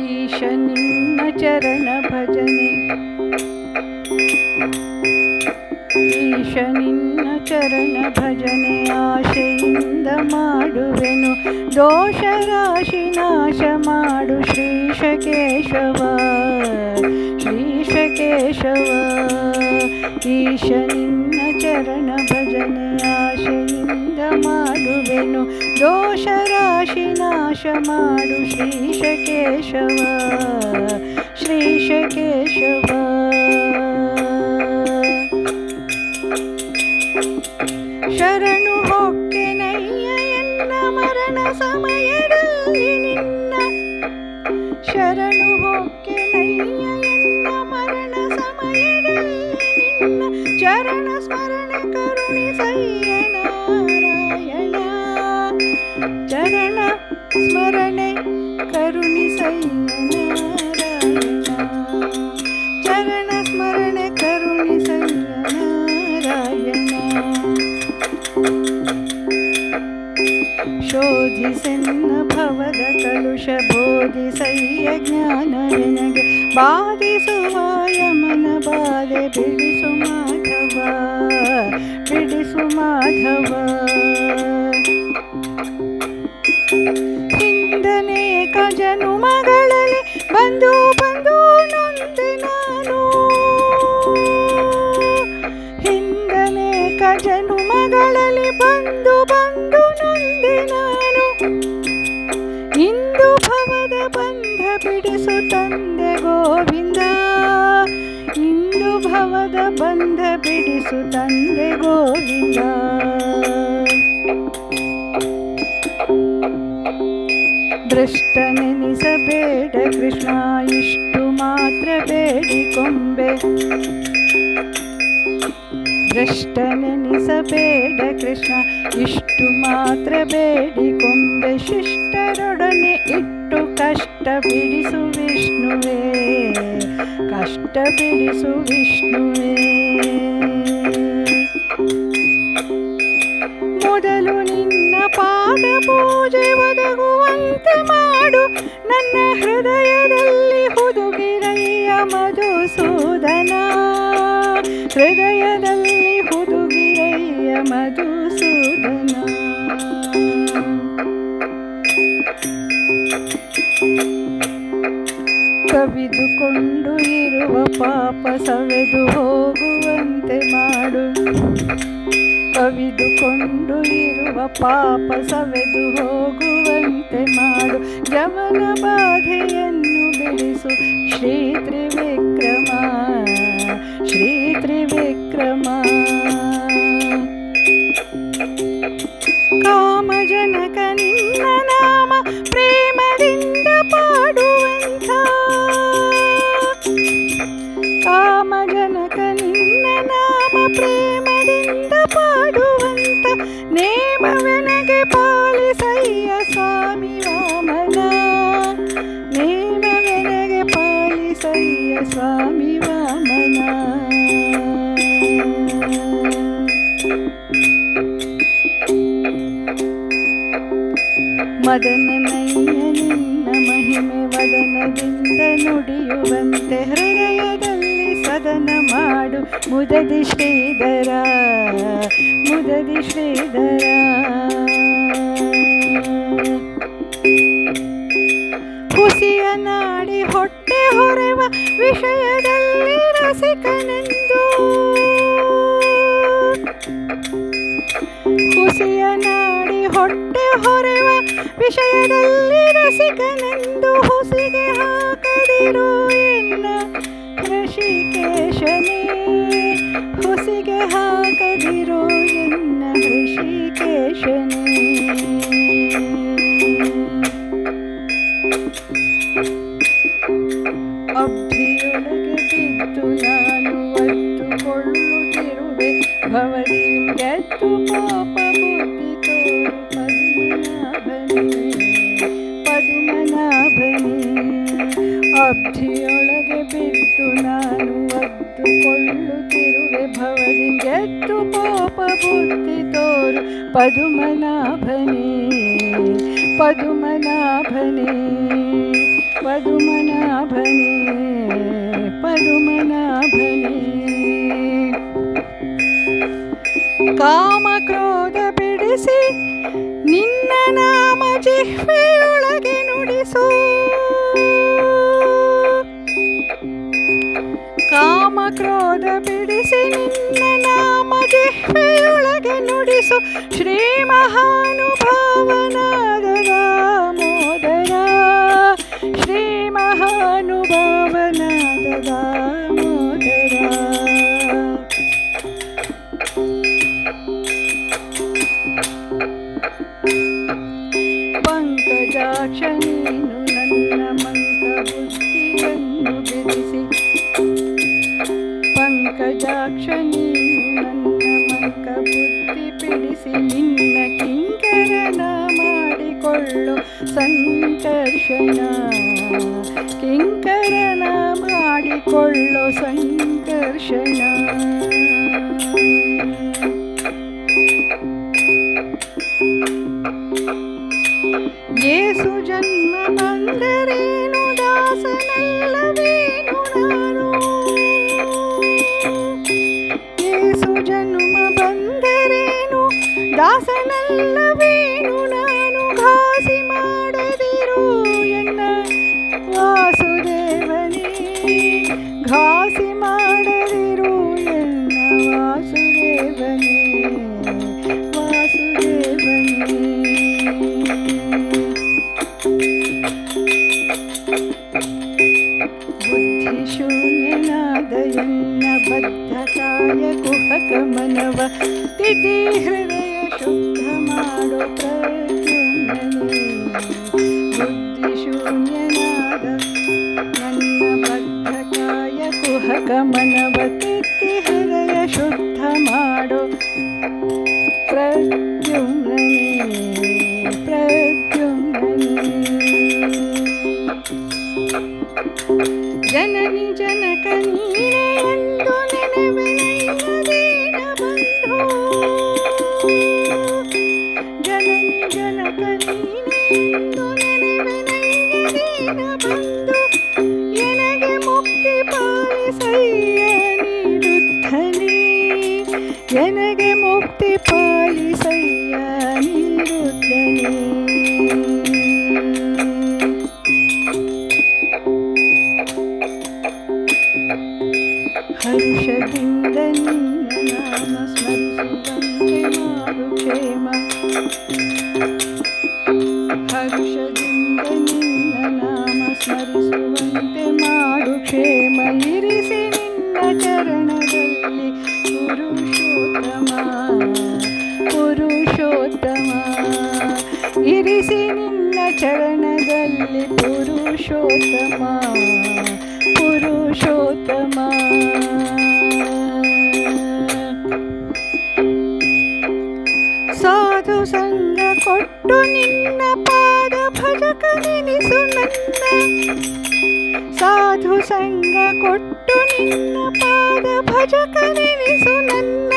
ಈಶ ನಿನ್ನ ಚರಣ ಭಜನೆ, ಈಶ ನಿನ್ನ ಚರಣ ಭಜನೆ ಆಶೆಯಿಂದ ಮಾಡುವೆನು. ದೋಷ ರಾಶಿ ನಾಶ ಮಾಡು ಶ್ರೀಶ ಕೇಶವ, ಶ್ರೀಶ ಕೇಶವ. ಈಶ ನಿನ್ನ ಚರಣ ಭಜನೆ ಆಶೆಯಿಂದ ಮಾಡುವೆನು. ದೋಷ ರಾಶಿ ನಾಶ ಮಾಡು ಶ್ರೀಶ ಕೇಶವ, ಶ್ರೀಶ ಕೇಶವ. ಶರಣು ಹೊಕ್ಕೆನಯ್ಯ ಎನ್ನ ಮರಣ ಸಮಯದಲ್ಲಿ ನಿನ್ನ, ಶರಣು ಹೊಕ್ಕೆನಯ್ಯ ಎನ್ನ ಮರಣ ಸಮಯದಲ್ಲಿ ನಿನ್ನ. ಚರಣ ಸ್ಮರಣೆ ಕರುಣಿಸಯ್ಯ ನಾರಾಯಣ, ಚರಣ ಸ್ಮರಣೆ ಕರುಣಿಸಯ್ಯ ನಾರಾಯಣ, ಚರಣ ಸ್ಮರಣೆ ಕರುಣಿಸಯ್ಯ ನಾರಾಯಣ. ಶೋಧಿಸೆನ್ನ ಭವದ ಕಲುಷ ಬೋಧಿಸಯ್ಯ ಜ್ಞಾನ ನಿನಗೆ. ಬಾಧಿಸುವ ಯಮನ ಬಾಧೆ ಬಿಡಿಸು ಮಾಧವ, ಬಿಡಿಸು ಮಾಧವ. ಹಿಂದನೇಕ ಜನುಮಗಳಲ್ಲಿ ಬಂದು ಬಂದು ನೊಂದೆ ನಾನು, ಹಿಂದನೇಕ ಜನುಮಗಳಲ್ಲಿ ಬಂದು ಬಂದು ನೊಂದೆ ನಾನು. ಇಂದು ಭವದ ಬಂಧ ಬಿಡಿಸು ತಂದೆ ಗೋವಿಂದ, ಇಂದು ಭವದ ಬಂಧ ಬಿಡಿಸು ತಂದೆ ಗೋವಿಂದ. ಭ್ರಷ್ಟನೆನಿಸಬೇಡ ಕೃಷ್ಣ ಇಷ್ಟು ಮಾತ್ರ ಬೇಡಿಕೊಂಬೆ, ಭ್ರಷ್ಟನೆನಿಸಬೇಡ ಕೃಷ್ಣ ಇಷ್ಟು ಮಾತ್ರ ಬೇಡಿಕೊಂಬೆ. ಶಿಷ್ಟರೊಡನೆ ಇಟ್ಟು ಕಷ್ಟ ಬಿಡಿಸು ವಿಷ್ಣುವೇ, ಕಷ್ಟ ಬಿಡಿಸು ವಿಷ್ಣುವೇ. ಮೊದಲು ನಿನ್ನ ಪಾದ ಪೂಜೆ ಒದಗುವಂತೆ ಮಾಡು ನನ್ನ ಹೃದಯದಲ್ಲಿ ಹುದುಗಿರಯ್ಯ ಮಧುಸೂದನ, ಹೃದಯದಲ್ಲಿ ಹುದುಗಿರಯ್ಯ ಮಧುಸೂದನ. ಕವಿದುಕೊಂಡು ಇರುವ ಪಾಪ ಸವೆದು ಹೋಗುವಂತೆ ಮಾಡು, ಕವಿದುಕೊಂಡು ಇರುವ ಪಾಪ ಸವೆದು ಹೋಗುವಂತೆ ಮಾಡು. ಯಮನ ಬಾಧೆಯನ್ನು ಬಿಡಿಸು ಶ್ರೀ ತ್ರಿವಿಕ್ರಮ, ಶ್ರೀ ತ್ರಿವಿಕ್ರಮ. ಕಾಮಜನಕ ನಿನ್ನ ನಾಮ ಪ್ರೇಮದಿಂದ ಪಾಡುವಂಥ, ಕಾಮಜನಕ ನಿನ್ನ ನಾಮ ಪ್ರೇಮದಿಂದ ಪಾಡುವಂಥ. ನೇಮವೆನಗೆ ಪಾಲಿಸಯ್ಯ ಸ್ವಾಮಿ ವಾಮನ, ನೇಮವೆನಗೆ ಪಾಲಿಸಯ್ಯ ಸ್ವಾಮಿ ವಾಮನ. ಮದನನಯ್ಯ ನಿನ್ನ ಮಹಿಮೆ ವದನದಿಂದ ನುಡಿಯುವಂತೆ ಹೃದಯದಲ್ಲಿ ಸದನ ಮಾಡು ಮುದದಿ ಶ್ರೀಧರ, ಮುದದಿ ಶ್ರೀಧರ. ಹುಸಿಯ ನಾಡಿ ಹೊಟ್ಟೆ ಹೊರೆವ ವಿಷಯದಲ್ಲಿ ರಸಿಕನೆಂದು, ಹುಸಿಯ ನಾಡಿ ಹೊಟ್ಟೆ ಹೊರೆವ ವಿಷಯದಲ್ಲಿ ರಸಿಕನೆಂದು. ಹುಸಿಗೆ ಹಾಕದಿರು ಎನ್ನ ಋಷಿಕೇಶನೇ, ಹುಸಿಗೆ ಹಾಕದಿರು ಎನ್ನ ಋಷಿಕೇಶನೇ. ಅಬ್ಧಿಯೊಳಗೆ ಬಿದ್ದು ನಾನು ಒತ್ತುಕೊಳ್ಳುತ್ತಿರುವೆ ಭವದಿಂಗೆದ್ದು ಪಾಪ ಬುದ್ಧಿ ತೋರು ಪದ್ಮನಾಭನೇ, ಪದ್ಮನಾಭನೇ. ಅಬ್ಧಿಯೊಳಗೆ ಬಿದ್ದು ನಾನು ಒತ್ತುಕೊಳ್ಳುತ್ತಿರುವೆ ಭವದಿಂಗೆದ್ದು ಪಾಪ ಬುದ್ಧಿ ತೋರು ಪದ್ಮನಾಭನೇ, ಪದುಮನಾಭನೇ ಪದುಮನಾಭನೇ ಪದುಮನಾಭನೇ. ಕಾಮ ಕ್ರೋಧ ಬಿಡಿಸಿ ನಿನ್ನ ನಾಮ ಜಿಹ್ವೆಯೊಳಗೆ ನುಡಿಸು. ಕಾಮ ಕ್ರೋಧ ಬಿಡಿಸಿ ನಿನ್ನ ನಾಮ ಜಿಹ್ವೆಯೊಳಗೆ ನುಡಿಸು. ಶ್ರೀ ಮಹಾನುಭಾವನಾದ ದಾಮೋದರ, ಶ್ರೀ ಮಹಾನುಭಾವನಾದ ದಾಮೋದರ. ಪಂಕಜಾಕ್ಷ ನೀನು ನನ್ನ ಮಂಕ ಬುದ್ಧಿಯನ್ನು ಬಿಡಿಸಿ. ಪಂಕಜಾಕ್ಷ ನೀನು ನನ್ನ ಮಂಕ ಬುದ್ಧಿ ಬಿಡಿಸಿ. ನಿನ್ನ ಕಿಂಕರನ ಮಾಡಿಕೊಳ್ಳು ಸಂಕರ್ಷಣ, ಕಿಂಕರನ ಮಾಡಿಕೊಳ್ಳು ಸಂಕರ್ಷಣ. ಏಸು ಜನ್ಮ ಬಂದರೇನು ದಾಸನಲ್ಲವೇನು ನಾನು. ಏಸು ಜನ್ಮ ಬಂದರೇನು ದಾಸನಲ್ಲವೇನು ನಾನು. ಘಾಸಿ ಮಾಡದಿರು ಎನ್ನ ವಾಸುದೇವನೇ, ಘಾಸಿ ಮಾಡದಿರು ಎನ್ನ ವಾಸುದೇವನೇ, ವಾಸುದೇವನೇ. ಬುದ್ಧಿಶೂನ್ಯನಾದ ಎನ್ನ ಬದ್ಧಕಾಯ ಕುಹಕ ಮನವ ತಿಥಿ ಹೃದಯ ಶುದ್ಧ ಮಾಡೋ ಪ್ರದ್ಯುಮ್ನನೇ. ಬುದ್ಧಿಶೂನ್ಯನಾದ ನನ್ನ ಬದ್ಧಕಾಯ ಕುಹಕ ಮನವ ತಿಥಿ ಹೃದಯ ಶುದ್ಧ ಮಾಡೋ ಪ್ರದ್ಯುಮ್ನನೇ, ಪ್ರದ್ಯುಮ್ನನೇ. ಜನನಿ ಜನಕ ನೀನೇ ಎಂದು ನೆನವೆನಯ್ಯ ದೀನ ಬಂಧೋ. ಜನನಿ ಜನಕ ನೀನೇ ಎಂದು ನೆನವೆನಯ್ಯ ದೀನ ಬಂಧು. ಎನಗೆ ಮುಕ್ತಿ ಪಾಲಿಸಯ್ಯ ನೀಡುತ್ತಲೇ, ಎನಗೆ ಮುಕ್ತಿ ಪಾಲಿಸಯ್ಯ ನೀಡುತ್ತಲೇ. ಹರ್ಷದಿಂದ ನಿನ್ನ ನಾಮ ಸ್ಮರಿಸುವಂತೆ ಮಾಡು ಕ್ಷೇಮ. ಹರ್ಷದಿಂದ ನಿನ್ನ ನಾಮ ಸ್ಮರಿಸುವಂತೆ ಮಾಡು ಕ್ಷೇಮ. ಇರಿಸಿ ನಿನ್ನ ಚರಣದಲ್ಲಿ ಪುರುಷೋತ್ತಮ, ಪುರುಷೋತ್ತಮ. ಇರಿಸಿ ನಿನ್ನ ಚರಣದಲ್ಲಿ ಪುರುಷೋತ್ತಮ, ಪುರುಷೋತ್ತಮ. ಸಾಧು ಸಂಗ ಕೊಟ್ಟು ನಿನ್ನ ಪಾದ ಭಜಕ ನೆನೆಸು ನನ್ನ. ಸಾಧು ಸಂಗ ಕೊಟ್ಟು ನಿನ್ನ ಪಾದ ಭಜಕ ನೆನೆಸು ನನ್ನ.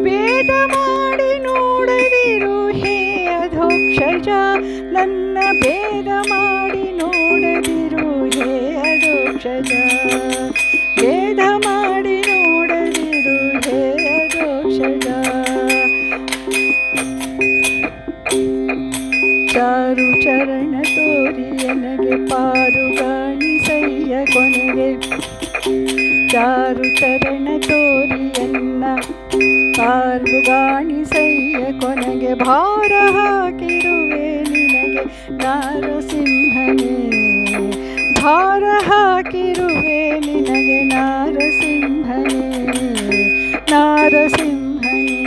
ಭೇದ ಮಾಡಿ ನೋಡದಿರು ಹೇ ಅಧೋಕ್ಷಜ, ನನ್ನ ಭೇದ ಮಾಡಿ ನೋಡದಿರು ಹೇ ಅಧೋಕ್ಷಜ. ಭೇದ ಮಾಡಿ ನೋಡದಿರು ಹೇ ಅಧೋಕ್ಷಜ. ಚಾರು ಚರಣ ತೋರಿ ನನಗೆ ಪಾರುಗಾಣಿಸಯ್ಯ ಕೊನೆಗೆ. ಚಾರು ಚರಣ ತೋರಿ ಎನ್ನ ಪಾರುಗಾಣಿಸಯ್ಯ ಕೊನೆಗೆ. ಭಾರ ಹಾಕಿರುವೆ ನಿನಗೆ ನಾರಸಿಂಹನೇ, ಭಾರ ಹಾಕಿರುವೆ ನಿನಗೆ ನಾರಸಿಂಹನೇ, ನಾರಸಿಂಹನೇ.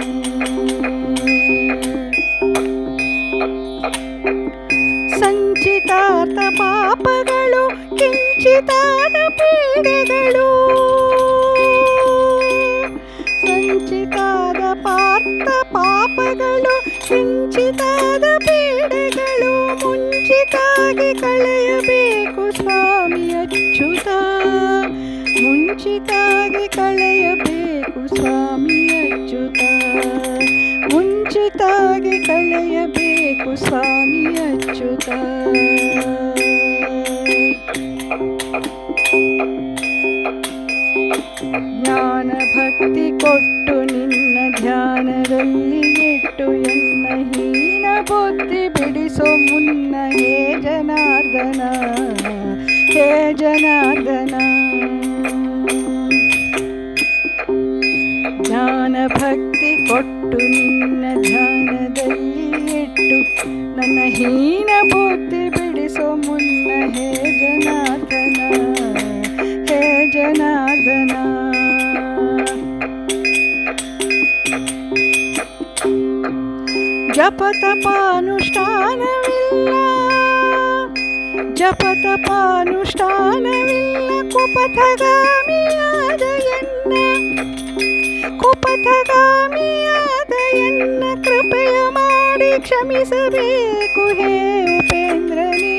ಸಂಚಿತಾರ್ಥ ಪಾಪಗಳು ಕಿಂಚಿತಾದ ಪೀಡೆಗಳು. ಸಂಚಿತಾದ ಪಾರ್ಥ ಪಾಪಗಳು ಕಿಂಚಿತಾದ ಪೀಡೆಗಳು. ಮುಂಚಿತಾಗಿ ಕಳೆಯಬೇಕು ಸ್ವಾಮಿ ಅಚ್ಯುತ, ಮುಂಚಿತಾಗಿ ಕಳೆಯಬೇಕು ಸ್ವಾಮಿ ಅಚ್ಯುತ. ಮುಂಚಿತಾಗಿ ಕಳೆಯಬೇಕು ಸ್ವಾಮಿ ಅಚ್ಯುತ. ಅದ್ಭುತ. ಜ್ಞಾನ ಭಕ್ತಿ ಕೊಟ್ಟು ನಿನ್ನ ಧ್ಯಾನದಲ್ಲಿ ಇಟ್ಟು ಎನ್ನ ಹೀನ ಬುದ್ಧಿ ಬಿಡಿಸೋ ಮುನ್ನ ಹೇ ಜನಾರ್ದನ, ಹೇ ಜನಾರ್ದನ. ಜ್ಞಾನ ಭಕ್ತಿ ಕೊಟ್ಟು ನಿನ್ನ ಧ್ಯಾನದಲ್ಲಿ ಇಟ್ಟು ನನ್ನ ಹೀನ ಬುದ್ಧಿ ಬಿಡಿಸೋ ಮುನ್ನ ಹೇ ಜನಾರ್ದನ, ಹೇ ಜನಾರ್ದನ. ಜಪತಪಾನುಷ್ಠಾನವಿಲ್ಲ, ಜಪತಪಾನುಷ್ಠಾನವಿಲ್ಲ, ಕುಪಥಗಾಮಿಯಾದ ಎನ್ನ, ಕುಪಥಗಾಮಿಯಾದ ಎನ್ನ ಕೃಪೆಯ ಮಾಡಿ ಕ್ಷಮಿಸಬೇಕು ಹೇ ಉಪೇಂದ್ರನೇ.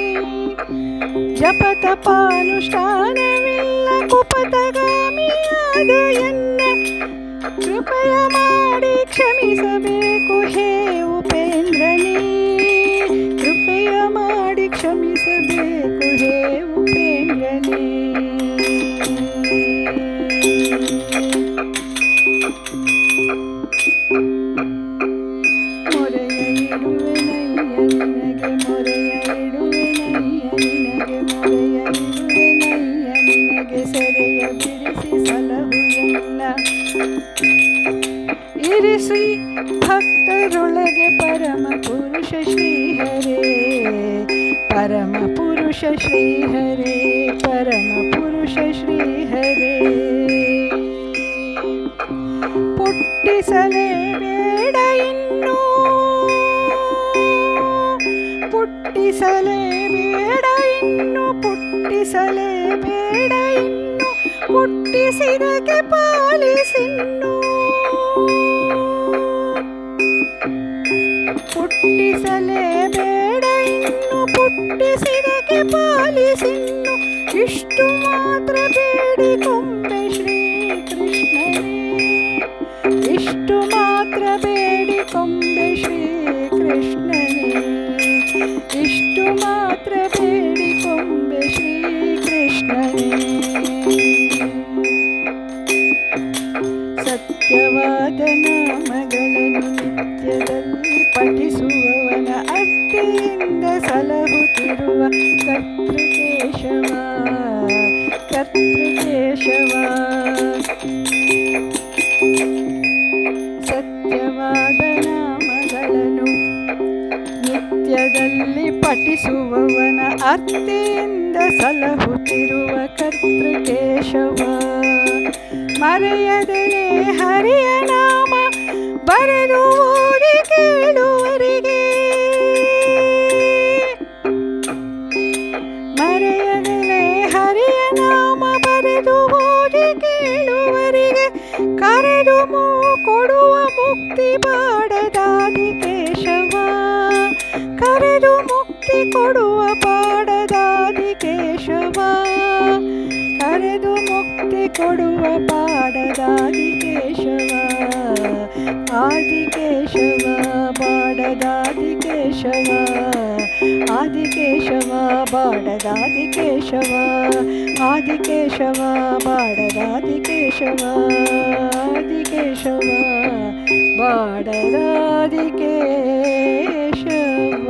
ಜಪತಪಾನುಷ್ಠಾನವಿಲ್ಲ, ಕುಪಥಗಾಮಿಯಾದ ಎನ್ನ ಕೃಪೆಯ ಮಾಡಿ ಕ್ಷಮಿಸಬೇಕು ಹೇ ಉಪೇಂದ್ರನೇ. ಕೃಪೆಯ ಮಾಡಿ ಕ್ಷಮಿಸಬೇಕು ಹೇ ಉಪೇಂದ್ರನೇ. ಮೊರೆಯ ಇಡುವೆನಯ್ಯ ನಿನಗೆ, ಮೊರೆಯ ಇಡುವೆನಯ್ಯ ನಿನಗೆ, ಮೊರೆಯ ಇಡುವೆನಯ್ಯ ನಿನಗೆ, ಸೆರೆಯ ಬಿಡಿಸಿ ಸಲಹು ಎನ್ನ. ಇರಿಸಿ ಭಕ್ತರೊಳಗೆ ಪರಮ ಪುರುಷ ಶ್ರೀಹರೇ, ಪರಮ ಪುರುಷ ಶ್ರೀಹರೇ, ಪರಮ ಪುರುಷ ಶ್ರೀಹರೇ. ಪುಟ್ಟಿಸಲೇ ಬೇಡ ಇನ್ನು, ಪುಟ್ಟಿಸಲೇ ಬೇಡ ಇನ್ನು, ಪುಟ್ಟಿಸಲೇ ಬೇಡ ಇನ್ನು, ಪುಟ್ಟಿಸಿದಕ್ಕೆ ಪಾಲಿಸಿನ್ನು. ಪುಟ್ಟಿಸಲೇ ಬೇಡ ಇನ್ನು, ಪುಟ್ಟಿಸಿದಕ್ಕೆ ಪಾಲಿಸಿನ್ನು. ಇಷ್ಟು ಮಾತ್ರ ಬೇಡಿಕೊಂಬೆ ಶ್ರೀಕೃಷ್ಣನೇ, ಇಷ್ಟು ಮಾತ್ರ ಬೇಡಿಕೊಂಬೆ ಶ್ರೀಕೃಷ್ಣನೇ, ಇಷ್ಟು ಮಾತ್ರ ಬೇಡಿಕೊಂಬೆ ಶ್ರೀಕೃಷ್ಣನೇ. ಸತ್ಯವಾದ ನಾಮಗಳನ್ನು ನಿತ್ಯದಲ್ಲಿ ಪಠಿಸುವವನ ಅರ್ಥಿಯಿಂದ ಸಲಹುತ್ತಿರುವ ಕರ್ತೃಕೇಶವ, ಕರ್ತೃಕೇಶವ. ಸತ್ಯವಾದ ನಾಮಗಳನ್ನು ನಿತ್ಯದಲ್ಲಿ ಪಠಿಸುವವನ ಅರ್ಥಿಯಿಂದ ಸಲಹುತ್ತಿರುವ ಕರ್ತೃಕೇಶವ. ಮರೆಯದಲೇ ಹರಿಯ ನಾಮ ಬರೆದು ಓದಿ ಕೇಳುವರಿಗೆ, ಮರೆಯದಲೇ ಹರಿಯ ನಾಮ ಬರೆದು ಓದಿ ಕೇಳುವರಿಗೆ, ಕರೆದು ಕೊಡುವ ಮುಕ್ತಿ ಬಾಡದಾದಿ ಕೇಶವ, ಕರೆದು ಮುಕ್ತಿ ಕೊಡುವ ಬಾಡದಾದಿ ಕೇಶವ, ಕರೆದು ಮುಕ್ತಿ ಕೊಡುವ ಬಾಡದಾದಿ ಕೇಶವ. ಆದಿಕೇಶವ ಬಾಡದಾದಿ ಕೇಶವ, ಆದಿಕೇಶವ ಬಾಡದಾದಿ ಕೇಶವ, ಆದಿಕೇಶವ ಬಾಡದಾದಿ ಕೇಶವ, ಆದಿಕೇಶವ ಬಾಡದಾದಿ ಕೇಶವ.